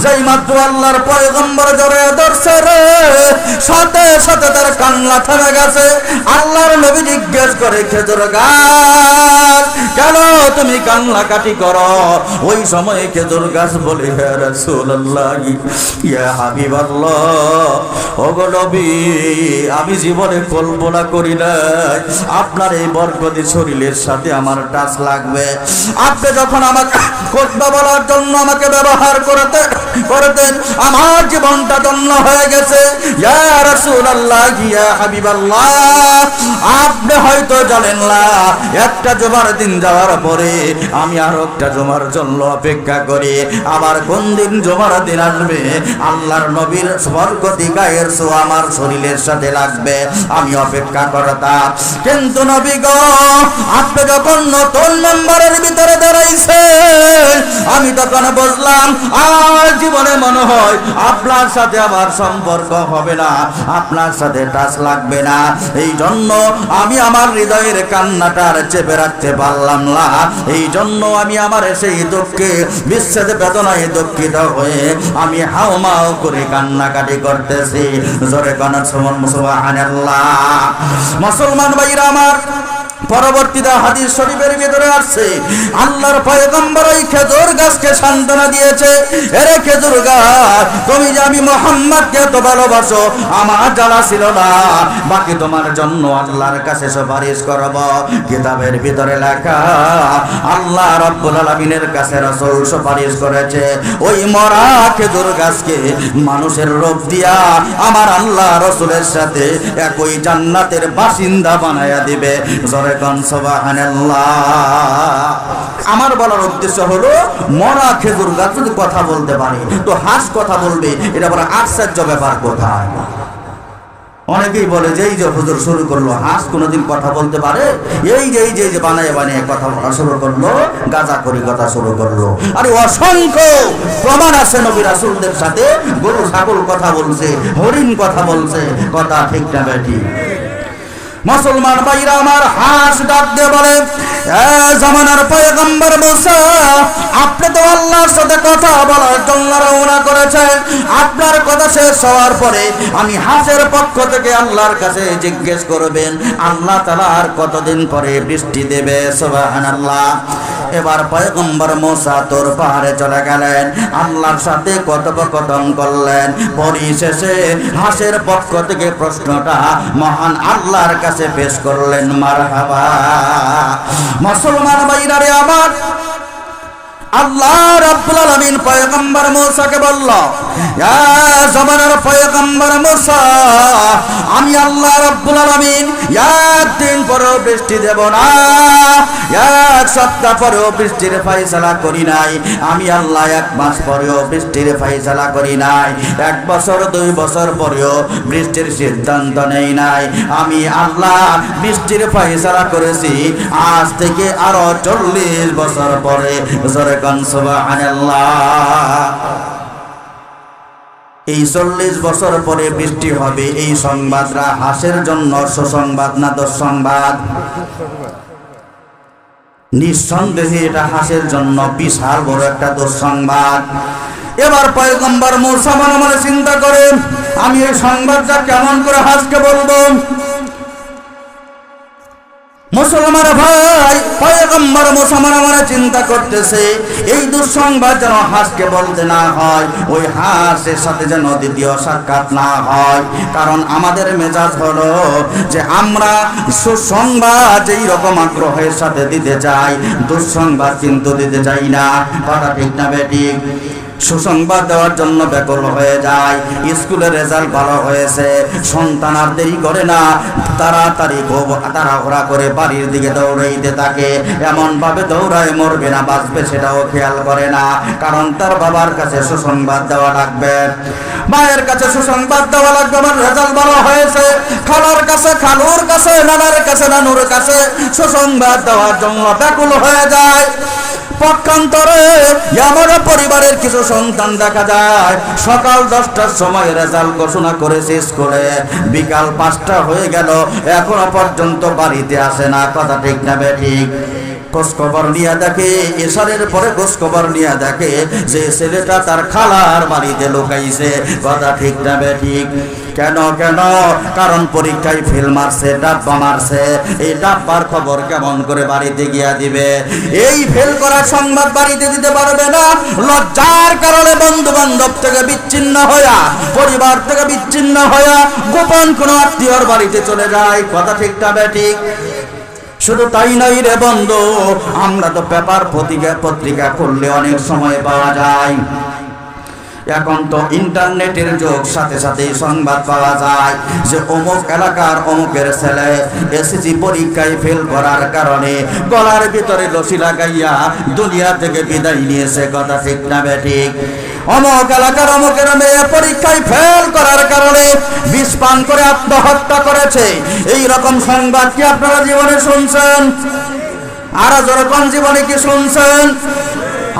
যেই মাত্র আল্লাহর পয়গম্বর জড়িয়ে ধরছে রে, সাথে সাথে তার কান্না থেমে গেছে। আল্লাহর নবী জিজ্ঞেস করে, খেজুর গাছ কেন তুমি কান্নাকাটি করো? ওই সময় খেজুর গাছ বলে, হে রাসূলুল্লাহ, ইয়া হাবিবাল্লাহ, ওগো নবী, আমি জীবনে কল্পনা করি নাই আপনার এই বরকতি শরীরের সাথে আমার টাচ লাগবে। আপনি যখন আমাকে কথা বলার জন্য আমাকে ব্যবহার করতেন, আমার জীবনটা ধন্য হয়ে গেছে। ইয়া রাসূলুল্লাহ, ইয়া হাবিবাল্লাহ, আপনি হয়তো জানেন না, একটা জুমার দিন যাওয়ার পরে আমি আর একটা জুমার জন্য অপেক্ষা করি। আবার কোন দিন জুমার দিন আসবে, আল্লাহর নবীর বরকতি গায়ের ছোঁয়া আমার শরীরের সাথে লাগবে, আমি অপেক্ষা করতাম। কিন্তু নবী গো, আপনি যখন নতুন মেম্বারের ভিতরে দাঁড়াইছেন, আমি তখন বুঝলাম আর জীবনে মনে হয় আপনার সাথে আমার সম্পর্ক হবে না, আপনার সাথে টাচ লাগবে না। এই জন্য আমি আমার হৃদয়ের কান্নাটা আর চেপে রাখতে পারলাম না। এই জন্য আমি আমার সেই দুঃখে বিচ্ছেদ বেদনায় দুঃখিত হয়ে আমি হাউমাউ করে কান্নাকাটি করতেছি। জোরে কান্না সুবহানাল্লাহ। মুসলমান ভাইরা আমার, পরবর্তীতে হাদিস শরীফের ভিতরে আসছে, আল্লাহর পয়গম্বর ওই খেজুর গাছকে সান্ত্বনা দিয়েছে, এরে খেজুর গাছ, তুমি যে আমি মুহাম্মদকে এত ভালোবাসো, আমার জানা ছিল না। বাকি তোমার জন্য আল্লাহর কাছে সুপারিশ করব। কিতাবের ভিতরে লেখা, আল্লাহ রাব্বুল আলামিনের কাছে রাসূল সুপারিশ করেছে, ওই মরা খেজুর গাছকে মানুষের রূপ দিয়া আমার আল্লাহ রাসূলের সাথে একই জান্নাতের বাসিন্দা বানায়া দিবে। আমার বলার উদ্দেশ্য হলো, মরা খেজুর গাছ যদি কথা বলতে পারে তো হাঁস কথা বলবে, এটা বড় আশ্চর্য ব্যাপার। কোথায় অনেকেই বলে যে এই যে হুজুর শুরু করলো, হাঁস কোনোদিন কথা বলতে পারে? এই যে বানায় কথা বলা শুরু করলো, গাঁজাখড়ি কথা শুরু করলো। আরে অসংখ্য প্রমাণ আছে নবী রাসূলদের সাথে গরু ছাগল কথা বলছে, হরিণ কথা বলছে। কথা ঠিক না বেঠি? মুসলমান ভাইরা আমার, হাঁস ডাক দিয়ে বলে, জামানার পয়গম্বর মুসা, আপনি তো আল্লাহর সাথে কথা বলার জন্য রওনা করেছেন। আপনার কথা শেষ হওয়ার পরে আমি হাঁসের পক্ষ থেকে আল্লাহর কাছে জিজ্ঞেস করবেন, আল্লাহ তাআলা আর কতদিন পরে বৃষ্টি দেবে? সুবহানাল্লাহ। এবার পয়গম্বর মুসা তোর পাহাড়ে চলে গেলেন, আল্লাহর সাথে কথোপকথন করলেন। পরিশেষে হাঁসের পক্ষ থেকে প্রশ্নটা মহান আল্লাহর কাছে পেশ করলেন। মারহাবা। মুসলমান ভাইরা রে আমার, আল্লাহ রাব্বুল আলামিন পয়গম্বর মুসাকে বলল, ইয়া জামানার পয়গম্বর মুসা, আমি আল্লাহ রাব্বুল আলামিন একদিন পরেও বৃষ্টি দেব না, এক সপ্তাহ পরেও বৃষ্টির ফয়সালা করি নাই, আমি আল্লাহ এক মাস পরেও বৃষ্টির ফয়সালা করি নাই, 1 বছর 2 বছর পরেও বৃষ্টির সিদ্ধান্ত নেই নাই, আমি আল্লাহ বৃষ্টির ফয়সালা করেছি আজ থেকে আরো 40 বছর পরে। এই 40 বছর পরে বৃষ্টি হবে, এই সংবাদরা হাঁসের জন্য সুসংবাদ না দুঃসংবাদ? নিঃসন্দেহে এটা হাঁসের জন্য বিশাল বড় একটা দুঃসংবাদ। এবার পয়গম্বর মুসা মনে মনে চিন্তা করেন, আমি এই সংবাদটা কেমন করে হাঁসকে বলবো? মুসলমান ভাই, পয়গম্বর মুসা মনে মনে চিন্তা করতেছে, এই দুঃসংবাদ যেন হাঁসকে বলতে না হয়, ওই হাঁসের সাথে যেন দ্বিতীয় সাক্ষাৎ না হয়। কারণ আমাদের মেজাজ হলো যে আমরা সুসংবাদ এই রকম আগ্রহের সাথে দিতে চাই, দুঃসংবাদ কিন্তু দিতে চাই না। কথা ঠিক না বেঠিক? সুসংবাদ দেওয়ার জন্য ব্যাকুল হয়ে যায়। স্কুলের রেজাল্ট ভালো হয়েছে, সন্তান আর দেরি করে না, তাড়াতাড়ি তাড়াহুড়া করে বাড়ির দিকে দৌড়াইতে থাকে। এমন ভাবে দৌড়ায় মরবে না বাঁচবে সেটাও খেয়াল করে না, কারণ তার বাবার কাছে সুসংবাদ দেওয়া লাগবে, মায়ের কাছে সুসংবাদ দেওয়া লাগবে, আমার রেজাল্ট ভালো হয়েছে। খালার কাছে, খালুর কাছে, নানার কাছে, নানুর কাছে সুসংবাদ দেওয়ার জন্য ব্যাকুল হয়ে যায়। পক্ষান্তরে এমন পরিবারের কিছু সন্তান দেখা যায়, সকাল 10টার সময় রেজাল্ট ঘোষণা করেছে স্কুলে, বিকাল 5টা হয়ে গেল, এখনো পর্যন্ত বাড়িতে আসে না। কথা ঠিক না বেঠিক? খোঁজখবর নিয়ে দেখে, এশারের পরে খোঁজখবর নিয়ে দেখে যে ছেলেটা তার খালার বাড়িতে লুকাইছে। কথা ঠিক না বেঠিক? কেন কেন? কারণ পরীক্ষায় ফেল মারছে, ডাব্বা মারছে। এই ডাব্বার খবর কেমন করে বাড়িতে গিয়া দিবে? এই ফেল করার সংবাদ বাড়িতে দিতে পারবে না। লজ্জার কারণে বন্ধু বান্ধব থেকে বিচ্ছিন্ন হইয়া, পরিবার থেকে বিচ্ছিন্ন হইয়া গোপন কোনো আত্মীয়র বাড়িতে চলে যায়। কথা ঠিক না বেঠিক? শুধু তাই নয় রে বন্ধু, আমরা তো পেপার পত্রিকা খুললে অনেক সময় পাওয়া যায়। এখন তো ইন্টারনেটের যুগ, সাথে সাথে সংবাদ পাওয়া যায় যে অমুক এলাকার অমুকের ছেলে এসএসসি পরীক্ষায় ফেল করার কারণে গলার ভিতরে রশি লাগাইয়া দুনিয়া থেকে বিদায় নিয়েছে। কথা ঠিক না বেঠিক? অমুক এলাকার অমুকের মেয়ে পরীক্ষায় ফেল করার কারণে বিষ পান করে আত্মহত্যা করেছে। এই রকম সংবাদ কি আপনারা জীবনে শুনছেন? আর যেরকম জীবনে কি শুনছেন?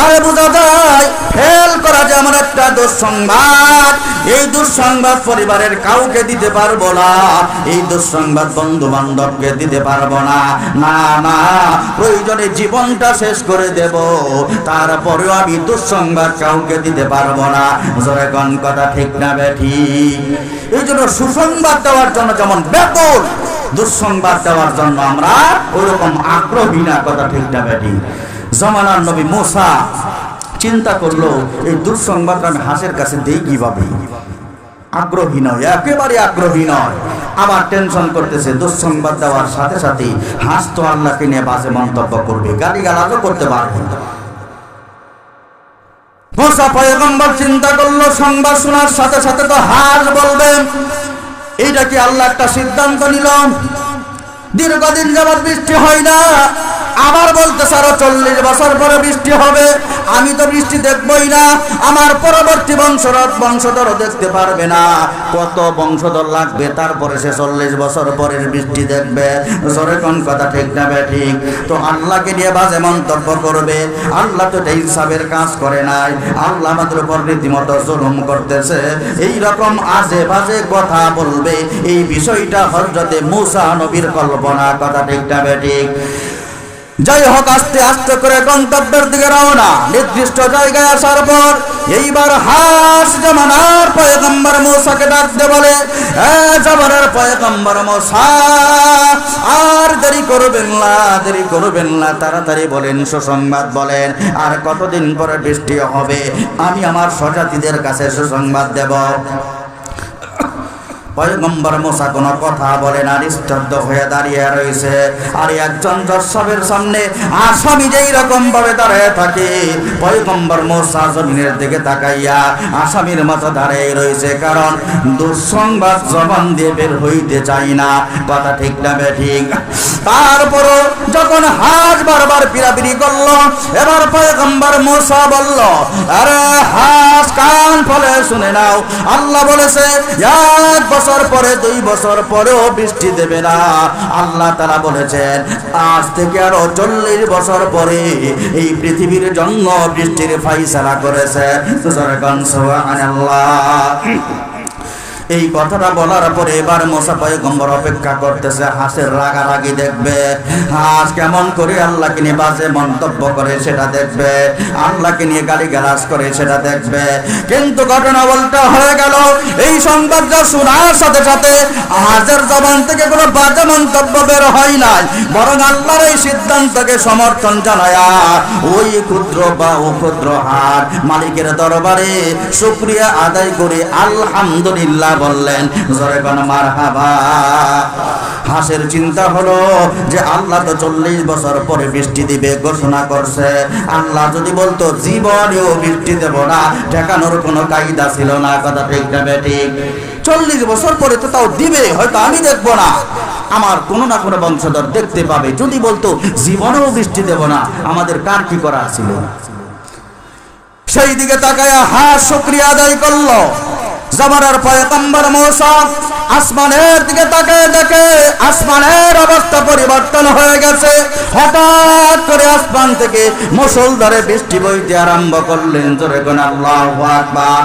আরে বোঝা যায় ফেল করা যেমন একটা দুঃসংবাদ। এই দুঃসংবাদ পরিবারের কাউকে দিতে পারবো না, এই দুঃসংবাদ বন্ধু বান্ধবকে দিতে পারবো না। না না, প্রয়োজনে জীবনটা শেষ করে দেব, তারপরেও আমি দুঃসংবাদ কাউকে দিতে পারবো না। জোরে কোন কথা ঠিক না বেঠিক? এই জন্য সুসংবাদ দেওয়ার জন্য যেমন ব্যাপক, দুঃসংবাদ দেওয়ার জন্য আমরা ওরকম আগ্রহী না। কথা ঠিক না বেঠিক? জামানার নবী মুসা চিন্তা করলো এই দুঃসংবাদটা আমি হাঁসের কাছে দেই কিভাবে? আগ্রহী নয়, একেবারে আগ্রহী নয়। আমার টেনশন করতেছে, দুঃসংবাদ দেওয়ার সাথে সাথে হাঁস তো আল্লাহকে নিয়ে বাজে মন্তব্য করবে, গালিগালাজও করতে পারবে। মুসা পয়গম্বর চিন্তা করলো সংবাদ শোনার সাথে সাথে তো হাঁস বলবে। এইটা কি আল্লাহ একটা সিদ্ধান্ত নিল? দীর্ঘদিন যাবৎ বৃষ্টি হয় না, আবার বলতেছে আরো 40 বছর পরে বৃষ্টি হবে। আমি তো বৃষ্টি দেখবই না, আমার পরবর্তী বংশধর দেখতে পারবে না। কত বংশধর লাগবে তারপরে সে 40 বছর পরের বৃষ্টি দেখবে? জোরে কোন কথা ঠিক না বেঠিক? তো আল্লাহকে নিয়ে বাজে মন্তব্য করবে। আল্লাহ তো এই হিসাবের কাজ করে নাই, আল্লাহ আমাদের উপর রীতিমতো জুলুম করতেছে। এই রকম আজে বাজে কথা বলবে। এই বিষয়টা হযরতে মুসা নবীর কল্পনা। কথা ঠিক না বেঠিক? যাই হোক, আস্তে আস্তে করে গন্তব্যের দিকে রওনা। নির্দিষ্ট জায়গায় আসার পর এইবার হাঁস জামানার পয়গম্বর মুসাকে ডাকতে বলে, জামানার পয়গম্বর মুসা, আর দেরি করবেন না, তাড়াতাড়ি বলেন, সুসংবাদ বলেন। আর কতদিন পরে বৃষ্টি হবে? আমি আমার স্বজাতিদের কাছে সুসংবাদ দেব। পয়গম্বর মুসা কোনো কথা বলে না, নিস্তব্ধ হয়ে দাঁড়িয়ে রয়েছে। আর একজন জজ্জবের সামনে আসামি যেই রকম ভাবে দাঁড়িয়ে থাকে, পয়গম্বর মুসা জমিনের দিকে তাকাইয়া আসামির মতো দাঁড়িয়ে রয়েছে। কারণ দুঃসংবাদ জবান দিয়ে বের হইতে চাই না। কথা ঠিক না বেঠিক? তারপরও যখন হাঁস বারবার পিরাপিরি করলো, এবার পয়গম্বর মুসা বলল, আরে হাঁস, কান ফলে শুনে নাও, আল্লাহ বলেছে 1 বছর পরে 2 বছর পরেও বৃষ্টি দেবে না। আল্লাহ তাআলা বলেছেন আজ থেকে আরো 40 বছর পরে এই পৃথিবীর জন্য বৃষ্টির ফায়সালা করেছে। সুবহানাল্লাহ। এই কথাটা বলার পরে এবার মুসা পয়গম্বর অপেক্ষা করতেছে হাঁসের রাগারাগি দেখবে, হাঁস কেমন করে আল্লাহকে নিয়ে বাজে মন্তব্য করে সেটা দেখবে, আল্লাহকে নিয়ে গালিগালাজ করে সেটা দেখবে। কিন্তু ঘটনা উল্টা হয়ে গেল। এই সংবাদটা শোনার সাথে সাথে হাঁসের জবান থেকে কোনো বাজে মন্তব্য বের হয় নাই, বরং আল্লাহর এই সিদ্ধান্তকে সমর্থন জানায়া ওই ক্ষুদ্র হাঁস মালিকের দরবারে শুকরিয়া আদায় করে আলহামদুলিল্লাহ বললেন। জোরে কোন মারহাবা। হাঁসের চিন্তা হলো যে আল্লাহ তো 40 বছর পরে বৃষ্টি দিবে ঘোষণা করছে, আল্লাহ যদি বলতো জীবনেও বৃষ্টি দেব না, ঠেকানোর কোনো কায়দা ছিল না। কথা ঠিক না বেঠিক? 40 বছর পরে তো তাও দিবে, হয়তো আমি দেখবো না, আমার কোনো না কোনো বংশধর দেখতে পাবে। যদি বলতো জীবনেও বৃষ্টি দেব না, আমাদের কার কি করা ছিল? সেই দিকে তাকায়া হাঁস শুকরিয়া আদায় করলো। জামানার পয়গম্বর মুসা আসমানের দিকে তাকিয়ে দেখে আসমানের অবস্থা পরিবর্তন হয়ে গেছে। হঠাৎ করে আসমান থেকে মুষলধারে বৃষ্টি বইতে আরম্ভ করলেন। জোরে কোন আল্লাহু আকবার।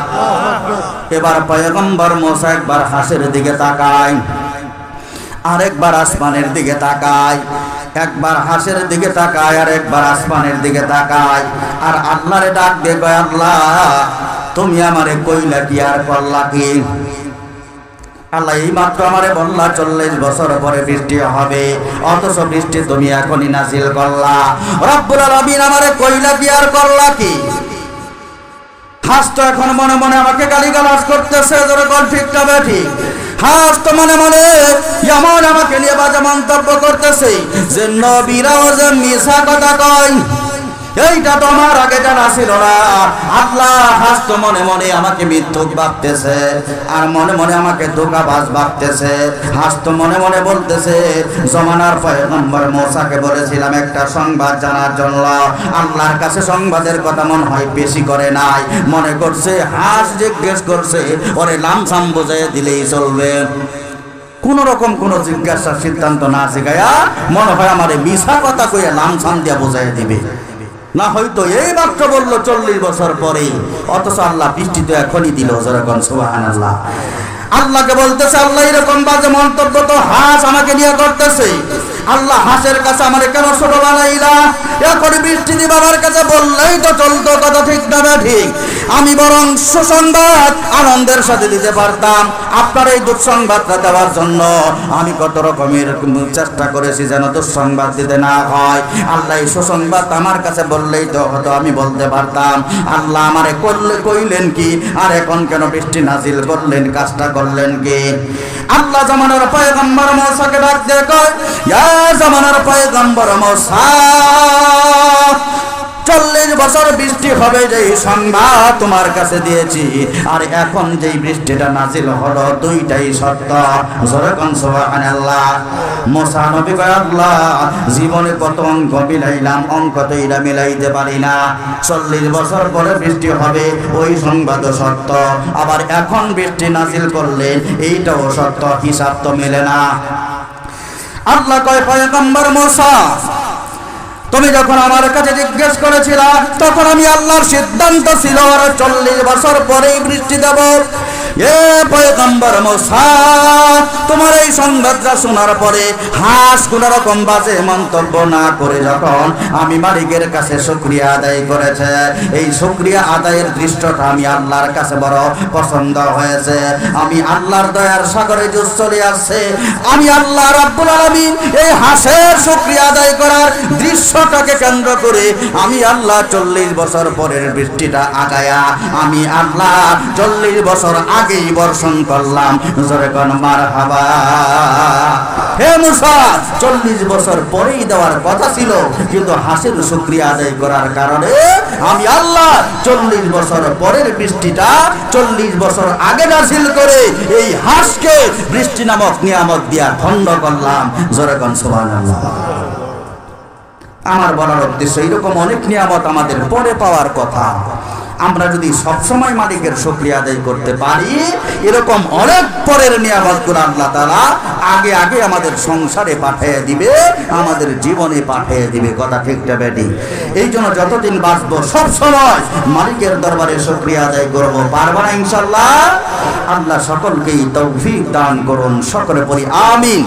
এবার পয়গম্বর মুসা একবার হাঁসের দিকে তাকায়, আরেকবার আসমানের দিকে তাকায়। একবার হাঁসের দিকে তাকায় আর একবার আসমানের দিকে তাকায়, আর আল্লাহরে ডাক দিয়ে কয়, আল্লাহ তুমি আমারে কইলা কি আর করলা কি? আল্লাহ এই মাত্র আমারে বললা 40 বছর পরে বৃষ্টি হবে, অথচ বৃষ্টি তুমি এখনই নাজিল করলা। রব্বুল আলামিন আমারে কইলা কি আর করলা কি? হাঁস তো এখন মনে মনে আমাকে গালিগালাজ করতেছে, ধরে কোন ঠিকটা ঠিক। হাঁস তো মনে মনে এমন আমাকে নিয়ে বাজে মন্তব্য করতেছে যে নবীরাও যে মিছা কথা কয়, এইটা তো আমার আগে জানা ছিল না। আল্লাহ হাঁস তো মনে মনে আমাকে মিথ্যুক ভাবতেছে, আর মনে মনে আমাকে ধোঁকাবাজ ভাবতেছে। হাঁস তো মনে মনে বলতেছে, জমানার পয়গম্বর মুসাকে বলেছিলাম একটা সংবাদ জানার জন্য, আল্লাহর কাছে সংবাদের কথা মনে হয় বেশি করে নাই, মনে করছে হাঁস জিজ্ঞেস করছে ওরে লামসাম বুঝাই দিলেই চলবে। কোন রকম কোন জিজ্ঞাসার সিদ্ধান্ত না শিখায়া মনে হয় আমারে মিছা কথা কইয়া লামসাম দিয়া বুঝাই দিবে। না হয়তো এই মাত্র বললো 40 বছর পরে, অথচ আল্লাহ বৃষ্টি তো এখনই দিল। যেরকম সুবহানাল্লাহ। আল্লাহকে বলতেছে, আল্লাহ এরকম বাজে মন্তব্য তো হাঁস আমাকে নিয়ে করতেছে, আল্লাহ হাঁসের কাছে আমারে কেন ছোট বানাইলা? এখন বৃষ্টি দিবা আমার কাছে বললেই তো চলতো, কথা ঠিক না ঠিক? আমি বরং সুসংবাদ আনন্দের সাথে দিতে পারতাম। আপনার এই দুঃসংবাদটা দেওয়ার জন্য আমি কত রকমের চেষ্টা করেছি যেন দুঃসংবাদ দিতে না হয়। আল্লাহ এই সুসংবাদ আমার কাছে বললেই তো হয়তো আমি বলতে পারতাম। আল্লাহ আমারে কইলেন কি, আর এখন কেন বৃষ্টি নাজিল করলেন, কাজটা করলেন কি? আল্লাহ জামানার পয়গম্বর মুসাকে ডাক দিয়ে কয়, ইয়া জামানার পয়গম্বর মুসা, 40 বছর বৃষ্টি হবে যেই সংবাদ তোমার কাছে দিয়েছি, আর এখন যেই বৃষ্টিটা নাজিল হলো দুইটাই সত্য। যেরকম সুবহানাল্লাহ। মুসা নবী কয়, আল্লাহ জীবনে কত অঙ্ক মিলাইলাম, অঙ্ক তো এটা মিলাইতে পারি না। 40 বছর পরে বৃষ্টি হবে ওই সংবাদও সত্য, আবার এখন বৃষ্টি নাজিল করলেন এইটাও সত্য, হিসাব তো মেলে না। আল্লাহ কয়, পয়গম্বর মুসা তুমি যখন আমার কাছে জিজ্ঞেস করেছিলা তখন আমি আল্লাহর সিদ্ধান্ত ছিল আর 40 বছর পরেই বৃষ্টি দেব। এ পয়গম্বর মুসা, তোমার এই সংবাদটা শোনার পরে হাঁস কোন রকম বাজে মন্তব্য না করে যখন আমি মালিকের কাছে শুকরিয়া আদায় করেছে, এই শুকরিয়া আদায়ের দৃশ্যটা আমি আল্লাহর কাছে বড় পছন্দ হয়েছে। আমি আল্লাহর দয়ার সাগরে জোশ চলে আসছে, আমি আল্লাহ রাব্বুল আলামিন এই হাঁসের শুকরিয়া আদায় করার দৃশ্যটাকে কেন্দ্র করে আমি আল্লাহ 40 বছর পরের বৃষ্টিটা আগায়া আমি আল্লাহ 40 বছর আগেই বর্ষণ করলাম। জোরে কোন মারহাবা। হে মুসা, 40 বছর পরেই দেওয়ার কথা ছিল, কিন্তু হাঁসের শুকরিয়া আদায় করার কারণে আমি আল্লাহ 40 বছর পরের বৃষ্টিটা 40 বছর আগে নাযিল করে এই হাঁসকে বৃষ্টি নামক নিয়ামত দিয়া খণ্ড করলাম। জোরে কোন সুবহানাল্লাহ। আমার বলার উদ্দেশ্য, এইরকম অনেক নিয়ামত আমাদের পরে পাওয়ার কথা। আমরা যদি সবসময় মালিকের শুকরিয়া আদায় করতে পারি, এরকম অনেক পরের নিয়ামতগুলো আল্লাহ তাআলা আগে আগে আমাদের সংসারে পাঠিয়ে দিবে, আমাদের জীবনে পাঠিয়ে দিবে। কথা ঠিক না বেটি? এই জন্য যতদিন বাঁচবো সব সময় মালিকের দরবারে শুকরিয়া আদায় করবো। পারবো না ইনশাআল্লাহ? আল্লাহ সকলকেই তৌফিক দান করুন। সকলে পড়ি আমিন।